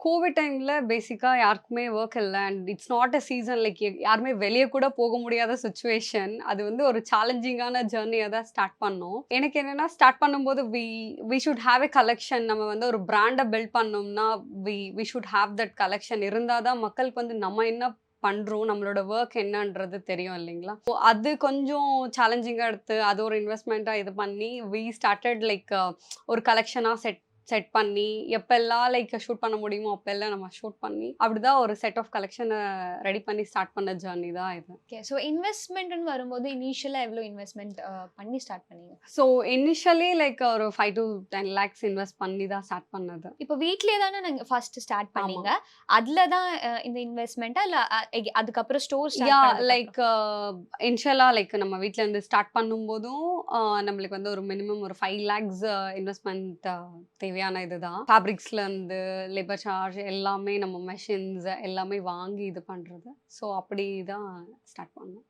Covid டைம்ல பேசிக்கா யாருக்குமே வொர்க் இல்ல. And it's not a season like யாருமே வெளிய கூட போக முடியாத சிச்சுவேஷன். அது வந்து ஒரு சேலஞ்சிங்கான ஜர்னியா தான் ஸ்டார்ட் பண்ணோம். எனக்கு என்னன்னா ஸ்டார்ட் பண்ணும்போது we should have a collection. நம்ம வந்து ஒரு பிராண்ட பில்ட் பண்ணோம்னா, we should have that collection இருந்தா தான் மக்களுக்கு வந்து நம்ம என்ன பண்றோம், நம்மளோட வொர்க் என்னன்றது தெரியும் இல்லைங்களா? ஸோ அது கொஞ்சம் சேலஞ்சிங்கா எடுத்து, அது ஒரு இன்வெஸ்ட்மென்ட்டா இது பண்ணி, வி ஸ்டார்ட்டட் லைக் ஒரு கலெக்ஷனா செட் செட் பண்ணி, எப்பல்லாம் லைக் ஷூட் பண்ண முடியுமோ, அப்பல்லாம் நம்ம ஷூட் பண்ணி, அப்படிதான் ஒரு செட் ஆஃப் கலெக்ஷன ரெடி பண்ணி ஸ்டார்ட் பண்ண ஜர்னி தான் இது. ஓகே. ஸோ இன்வெஸ்ட்மென்ட்ன்னு வரும்போது இனிஷியலா எவ்வளோ இன்வெஸ்ட்மென்ட் பண்ணி ஸ்டார்ட் பண்ணீங்க? ஸோ இனிஷியலி லைக் ஒரு 5-10 லேக்ஸ் இன்வெஸ்ட் பண்ணி தான் ஸ்டார்ட் பண்ணது. இப்போ வீட்லயே தானே நீங்க ஃபர்ஸ்ட் ஸ்டார்ட் ஆமா. பண்ணீங்க. அதுல தான் இந்த இன்வெஸ்ட்மென்ட்டா இல்ல அதுக்கப்புறம் ஸ்டோர் ஸ்டார்ட் யாஹ் பண்ணதுக்கு அப்புறம்? லைக் இனிஷியலா லைக் நம்ம வீட்ல இருந்து ஸ்டார்ட் பண்ணும்போதும், நம்மளுக்கு வந்து ஒரு மினிமம் ஒரு 5 லேக்ஸ் இன்வெஸ்ட்மென்ட் தேவையான இதுதான். ஃபேப்ரிக்ஸ்லேருந்து, லேபர் சார்ஜ் எல்லாமே நம்ம மெஷின்ஸ் எல்லாமே வாங்கி இது பண்றது. ஸோ அப்படி தான் ஸ்டார்ட் பண்ணோம்.